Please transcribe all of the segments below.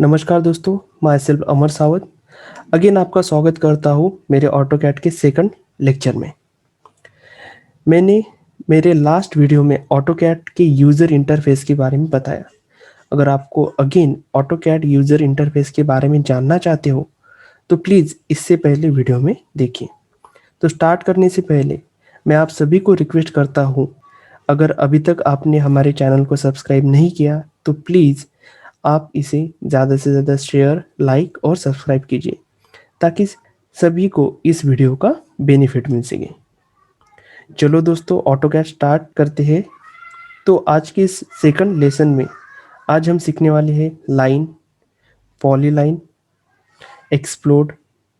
नमस्कार दोस्तों, मैं सेल्फ अमर सावत अगेन आपका स्वागत करता हूँ मेरे ऑटोकैड के सेकंड लेक्चर में। मैंने मेरे लास्ट वीडियो में ऑटोकैड के यूज़र इंटरफेस के बारे में बताया। अगर आपको अगेन ऑटोकैड यूज़र इंटरफेस के बारे में जानना चाहते हो तो प्लीज़ इससे पहले वीडियो में देखिए। तो स्टार्ट करने से पहले मैं आप सभी को रिक्वेस्ट करता हूँ, अगर अभी तक आपने हमारे चैनल को सब्सक्राइब नहीं किया तो प्लीज़ आप इसे ज़्यादा से ज़्यादा शेयर, लाइक और सब्सक्राइब कीजिए ताकि सभी को इस वीडियो का बेनिफिट मिल सके। चलो दोस्तों, ऑटोकैड स्टार्ट करते हैं। तो आज के इस सेकंड लेसन में आज हम सीखने वाले हैं line, polyline, explode,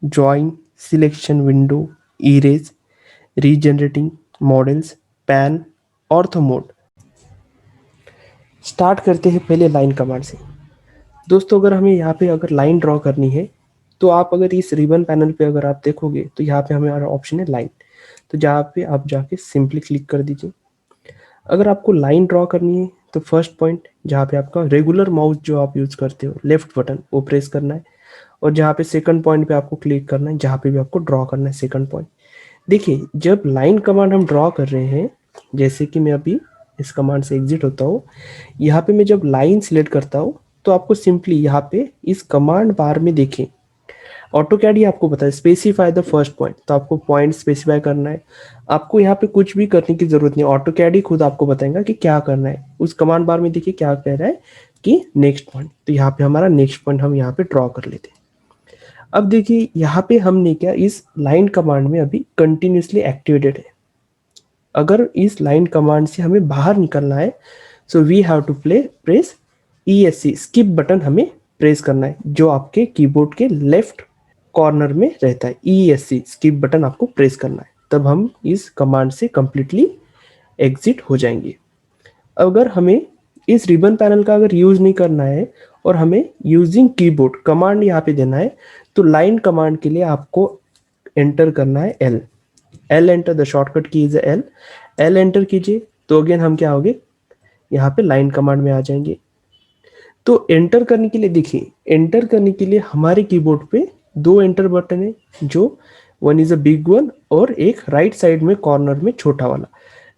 join, selection window, erase, regenerating models, pan, ortho mode. Start करते हैं पहले लाइन कमांड से। दोस्तों, अगर हमें यहाँ पे अगर लाइन ड्रॉ करनी है तो आप अगर इस रिबन पैनल पे अगर आप देखोगे तो यहाँ पे हमारा ऑप्शन है लाइन। तो जहाँ पे आप जाके सिंपली क्लिक कर दीजिए। अगर आपको लाइन ड्रॉ करनी है तो फर्स्ट पॉइंट जहाँ पे आपका रेगुलर माउस जो आप यूज़ करते हो, लेफ्ट बटन वो प्रेस करना है और जहाँ पे सेकंड पॉइंट पे आपको क्लिक करना है, जहाँ पे भी आपको ड्रॉ करना है सेकंड पॉइंट। देखिए, जब लाइन कमांड हम ड्रॉ कर रहे हैं, जैसे कि मैं अभी इस कमांड से एग्जिट होता हूँ, यहाँ पे मैं जब लाइन सिलेक्ट करता हूँ तो आपको सिंपली यहाँ पे इस कमांड बार में देखें, ऑटोकैड ही आपको बताए स्पेसिफाई द फर्स्ट पॉइंट। तो आपको पॉइंट स्पेसिफाई करना है। आपको यहाँ पे कुछ भी करने की जरूरत नहीं, ऑटोकैड ही खुद आपको बताएगा कि क्या करना है। उस कमांड बार में देखिए क्या कह रहा है कि नेक्स्ट पॉइंट। तो यहाँ पे हमारा नेक्स्ट पॉइंट हम यहाँ पे ड्रॉ कर लेते हैं। अब देखिए यहाँ पे हमने क्या इस लाइन कमांड में अभी कंटिन्यूसली एक्टिवेटेड है। अगर इस लाइन कमांड से हमें बाहर निकलना है so we have to press ESC skip button हमें प्रेस करना है, जो आपके कीबोर्ड के लेफ्ट कॉर्नर में रहता है। ESC स्किप बटन आपको प्रेस करना है, तब हम इस कमांड से कंप्लीटली एग्जिट हो जाएंगे। अगर हमें इस रिबन पैनल का अगर यूज नहीं करना है और हमें यूजिंग कीबोर्ड कमांड यहाँ पे देना है तो लाइन कमांड के लिए आपको एंटर करना है L enter, the shortcut key is L enter कीजिए। तो अगेन हम क्या होंगे, यहाँ पे लाइन कमांड में आ जाएंगे। तो एंटर करने के लिए देखिए, एंटर करने के लिए हमारे कीबोर्ड पे दो एंटर बटन है, जो one is a big one और एक राइट साइड में कॉर्नर में छोटा वाला।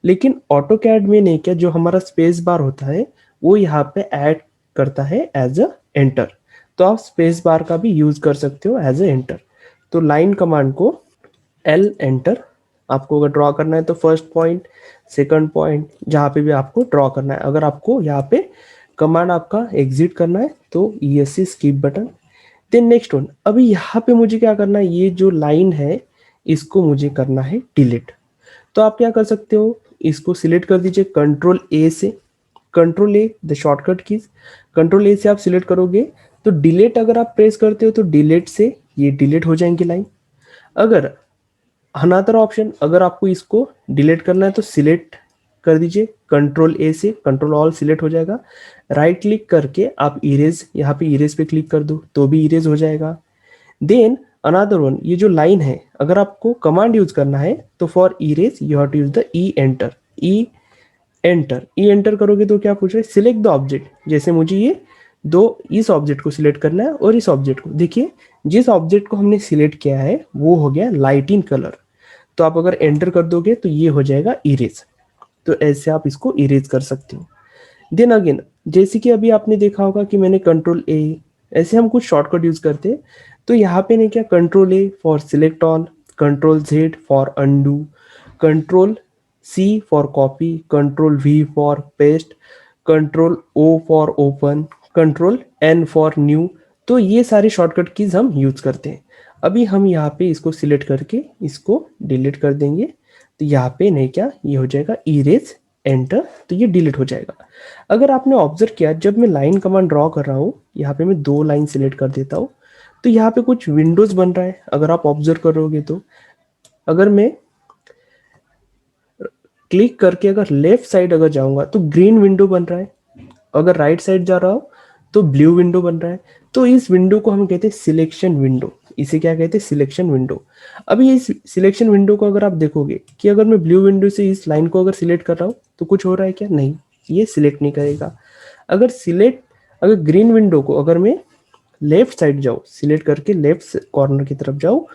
लेकिन ऑटोकैड में नहीं, क्या जो हमारा स्पेस बार होता है वो यहाँ पे ऐड करता है एज अ एंटर। तो आप स्पेस बार का भी यूज कर सकते हो एज अ एंटर। तो लाइन कमांड को एल एंटर आपको अगर ड्रॉ करना है तो फर्स्ट पॉइंट, सेकंड पॉइंट, जहाँ पे भी आपको ड्रॉ करना है। अगर आपको यहाँ पे कमांड आपका एग्जिट करना है तो ESC skip button. Then next one, अभी यहाँ पे मुझे क्या करना है, ये जो लाइन है इसको मुझे करना है डिलीट। तो आप क्या कर सकते हो, इसको सिलेक्ट कर दीजिए कंट्रोल ए से, control A the shortcut keys, control ए से आप सिलेक्ट करोगे तो डिलीट अगर आप प्रेस करते हो तो डिलीट से ये डिलीट हो जाएंगी लाइन। अगर अनदर ऑप्शन, अगर आपको इसको डिलीट करना है तो सिलेक्ट कर दीजिए कंट्रोल ए से, कंट्रोल ऑल सिलेक्ट हो जाएगा। राइट क्लिक करके आप इरेज, यहाँ पे इरेज पे क्लिक कर दो तो भी इरेज हो जाएगा। देन अनदर वन, ये जो लाइन है अगर आपको कमांड यूज करना है तो for erase you have to use the E enter. E enter करोगे तो क्या पूछ रहे हैं, सिलेक्ट द ऑब्जेक्ट। जैसे मुझे ये दो, इस ऑब्जेक्ट को सिलेक्ट करना है और इस ऑब्जेक्ट को। देखिए जिस ऑब्जेक्ट को हमने सिलेक्ट किया है वो हो गया लाइट इन कलर। तो आप अगर एंटर कर दोगे तो ये हो जाएगा इरेज। तो ऐसे आप इसको इरेज कर सकते हो। देन अगेन, जैसे कि अभी आपने देखा होगा कि मैंने कंट्रोल ए, ऐसे हम कुछ शॉर्टकट यूज करते हैं। तो यहाँ पे नहीं, क्या control A for select all, control Z for undo, control C for copy, control V for paste, control O for open, control N for new. तो ये सारे शॉर्टकट कीज हम यूज करते हैं। अभी हम यहाँ पे इसको सिलेक्ट करके इसको डिलीट कर देंगे। तो यहाँ पे नहीं, क्या ये हो जाएगा इरेज एंटर, तो ये डिलीट हो जाएगा। अगर आपने ऑब्जर्व किया, जब मैं लाइन कमांड ड्रॉ कर रहा हूँ, यहाँ पे मैं दो लाइन सिलेक्ट कर देता हूँ तो यहाँ पे कुछ विंडोज बन रहा है। अगर आप ऑब्जर्व करोगे तो अगर मैं क्लिक करके अगर लेफ्ट साइड अगर जाऊंगा तो ग्रीन विंडो बन रहा है, अगर राइट साइड जा रहा हो तो ब्लू विंडो बन रहा है। तो इस विंडो को हम कहते हैं सिलेक्शन विंडो। इसे क्या कहते हैं, सिलेक्शन विंडो। अभी इस सिलेक्शन विंडो को अगर आप देखोगे कि अगर मैं ब्लू विंडो से इस लाइन को अगर सिलेक्ट कर रहा हूँ तो कुछ हो रहा है क्या, नहीं, ये सिलेक्ट नहीं करेगा। अगर ग्रीन विंडो को अगर मैं लेफ्ट साइड जाओ, सिलेक्ट करके लेफ्ट कॉर्नर की तरफ जाओ,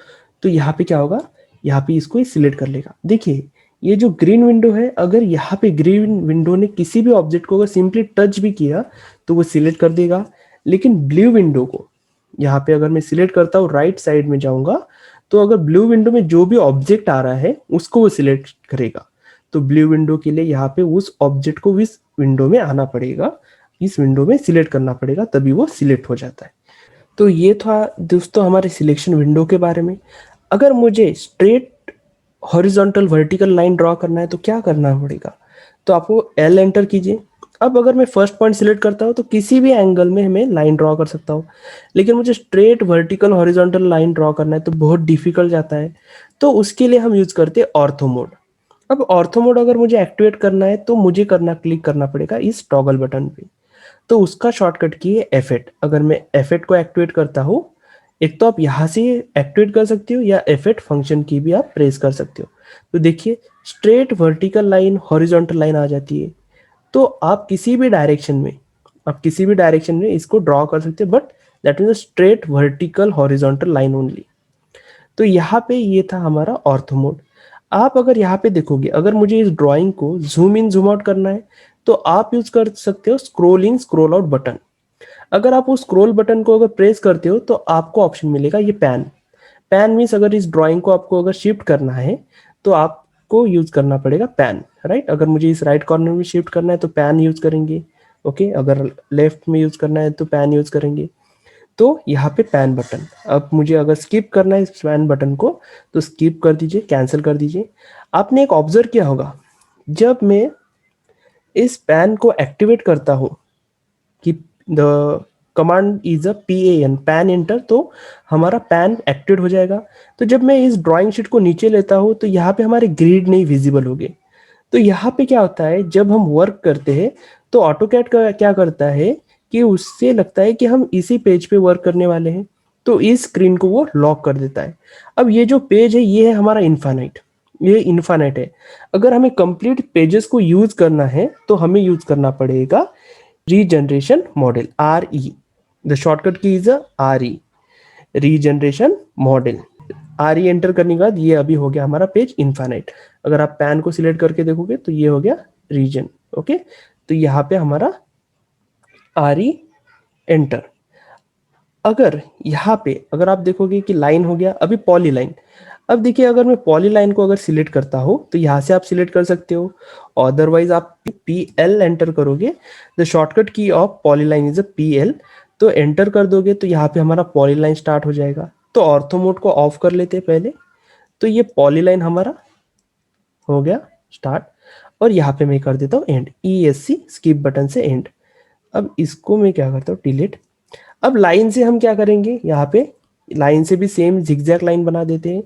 तो यहाँ पे क्या होगा, यहाँ पे इसको सिलेक्ट कर लेगा। देखिए ये जो ग्रीन विंडो है, अगर यहाँ पे ग्रीन विंडो ने किसी भी ऑब्जेक्ट को अगर सिंपली टच भी किया तो वो सिलेक्ट कर देगा। लेकिन ब्लू विंडो को यहाँ पे अगर मैं सिलेक्ट करता हूँ, राइट साइड में जाऊंगा, तो अगर ब्लू विंडो में जो भी ऑब्जेक्ट आ रहा है उसको वो सिलेक्ट करेगा। तो ब्लू विंडो के लिए यहाँ पे उस ऑब्जेक्ट को इस विंडो में आना पड़ेगा, इस विंडो में सिलेक्ट करना पड़ेगा, तभी वो सिलेक्ट हो जाता है। तो ये था दोस्तों हमारे सिलेक्शन विंडो के बारे में। अगर मुझे straight horizontal vertical line draw करना है तो क्या करना पड़ेगा, तो आपको एल एंटर कीजिए। अब अगर मैं फर्स्ट पॉइंट सिलेक्ट करता हूँ तो किसी भी एंगल में मैं लाइन ड्रॉ कर सकता हूँ, लेकिन मुझे straight vertical horizontal line draw करना है तो बहुत डिफिकल्ट जाता है। तो उसके लिए हम यूज करते हैं ऑर्थो मोड। अब ऑर्थो मोड अगर मुझे एक्टिवेट करना है तो मुझे क्लिक करना पड़ेगा इस टॉगल बटन पे। तो उसका शॉर्टकट की है F8। अगर मैं F8 को एक्टिवेट करता हूँ, एक तो आप यहाँ से एक्टिवेट कर सकते हो या F8 फंक्शन की भी आप प्रेस कर सकते हो। तो देखिए straight vertical line horizontal line आ जाती है। तो आप किसी भी डायरेक्शन में इसको ड्रॉ कर सकते हो, but that means straight vertical horizontal line only. तो यहाँ पे ये था हमारा ऑर्थो मोड। आप अगर यहाँ पे देखोगे, अगर मुझे इस ड्राइंग को जूम इन जूम आउट करना है तो आप यूज कर सकते हो स्क्रोल इन स्क्रोल आउट बटन। अगर आप उस स्क्रोल बटन को अगर प्रेस करते हो तो आपको ऑप्शन मिलेगा ये पैन। पैन मीन्स अगर इस ड्राइंग को आपको अगर शिफ्ट करना है तो आपको यूज करना पड़ेगा पैन, राइट। अगर मुझे इस राइट कॉर्नर में शिफ्ट करना है तो पैन यूज करेंगे, ओके। अगर लेफ्ट में यूज करना है तो पैन यूज करेंगे। तो यहाँ पे पैन बटन, अब मुझे अगर स्किप करना है इस पैन बटन को तो स्किप कर दीजिए, कैंसिल कर दीजिए। आपने एक ऑब्जर्व किया होगा, जब मैं इस पैन को एक्टिवेट करता हूँ कि the command is a PAN, pan enter, तो हमारा पैन एक्टिवेट हो जाएगा। तो जब मैं इस ड्राइंग शीट को नीचे लेता हूँ तो यहाँ पे हमारे ग्रिड नहीं विजिबल होंगे। तो यहाँ पे क्या होता है, जब हम वर्क करते हैं तो ऑटोकैड का क्या करता है कि उससे लगता है कि हम इसी पेज पे वर्क करने वाले हैं, तो इस स्क्रीन को वो लॉक कर देता है। अब ये जो पेज है ये है हमारा इन्फानाइट, ये इन्फानाइट है। अगर हमें कंप्लीट पेजेस को यूज करना है तो हमें यूज करना पड़ेगा regeneration model, RE। The shortcut key is RE, regeneration model. RE enter करने के बाद ये अभी हो गया हमारा पेज इन्फानाइट। अगर आप पैन को सिलेक्ट करके देखोगे तो ये हो गया रीजन, ओके। तो यहाँ पे हमारा RE एंटर। अगर यहाँ पे अगर आप देखोगे कि लाइन हो गया, अभी पॉली लाइन। अब देखिए अगर मैं पॉली लाइन को अगर सिलेक्ट करता हूँ तो यहाँ से आप सिलेक्ट कर सकते हो, अदरवाइज आप PL एंटर करोगे। द शॉर्टकट की of poly line is PL। तो एंटर कर दोगे तो यहाँ पे हमारा पॉली लाइन स्टार्ट हो जाएगा। तो ऑर्थो मोड को ऑफ कर लेते हैं पहले। तो ये पॉली लाइन हमारा हो गया स्टार्ट, और यहाँ पे मैं कर देता हूँ एंड, ESC स्किप बटन से एंड। अब इसको मैं क्या करता हूँ डिलीट। अब लाइन से हम क्या करेंगे, यहाँ पे लाइन से भी सेम जिगजैग लाइन बना देते हैं।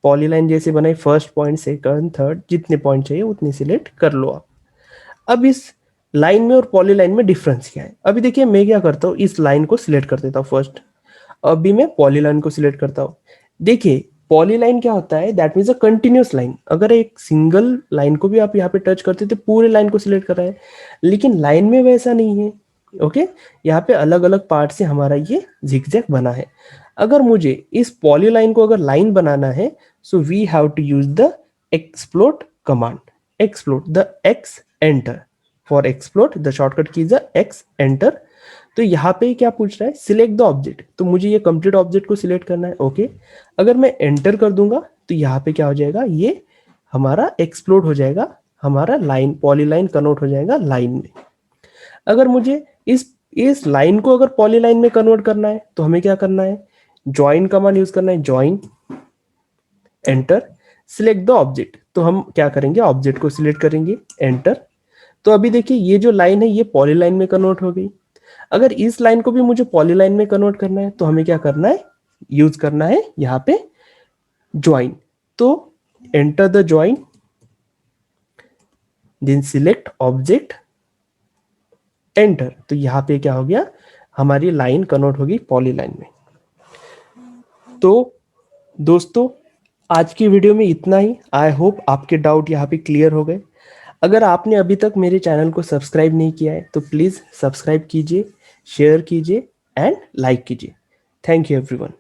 पॉली लाइन जैसे बनाई, फर्स्ट पॉइंट सेकंड थर्ड जितने पॉइंट चाहिए उतने सिलेक्ट कर लो आप। अब इस लाइन में और पॉली लाइन में डिफरेंस क्या है, अभी देखिए मैं क्या करता हूँ, इस लाइन को सिलेक्ट कर देता हूँ फर्स्ट। अभी मैं पॉली लाइन को सिलेक्ट करता हूँ। देखिए पॉली लाइन क्या होता है, that means a continuous line. अगर एक सिंगल लाइन को भी आप यहाँ पे टच करते तो पूरे लाइन को सिलेक्ट कर रहा है, लेकिन लाइन में वैसा नहीं है, ओके। यहाँ पे अलग अलग पार्ट से हमारा ये जिगजैग बना है। अगर मुझे इस पॉली लाइन को अगर लाइन बनाना है, so we have to use the explode command. Explode the X enter, for explode the shortcut key the X enter. तो यहाँ पे क्या पूछ रहा है, सिलेक्ट द ऑब्जेक्ट, तो मुझे ये कंप्लीट ऑब्जेक्ट को सिलेक्ट करना है, ओके। अगर मैं एंटर कर दूंगा तो यहाँ पे क्या हो जाएगा, ये हमारा एक्सप्लोड हो जाएगा, हमारा लाइन पॉली लाइन कन्वर्ट हो जाएगा लाइन में। अगर मुझे इस लाइन को अगर पॉली लाइन में कन्वर्ट करना है तो हमें क्या करना है, ज्वाइन कमांड यूज करना है, join enter select the object. तो हम क्या करेंगे, ऑब्जेक्ट को सिलेक्ट करेंगे, एंटर। तो अभी देखिए ये जो लाइन है ये पॉली लाइन में कन्वर्ट हो गई। अगर इस लाइन को भी मुझे पॉली लाइन में कन्वर्ट करना है तो हमें क्या करना है, यूज करना है यहाँ पे ज्वाइन। तो enter the join, then select object, enter. तो यहाँ पे क्या हो गया, हमारी लाइन कन्वर्ट होगी पॉली लाइन में। तो दोस्तों आज की वीडियो में इतना ही। आई होप आपके डाउट यहाँ पे क्लियर हो गए। अगर आपने अभी तक मेरे चैनल को सब्सक्राइब नहीं किया है तो प्लीज़ सब्सक्राइब कीजिए, शेयर कीजिए एंड लाइक कीजिए। Thank you everyone.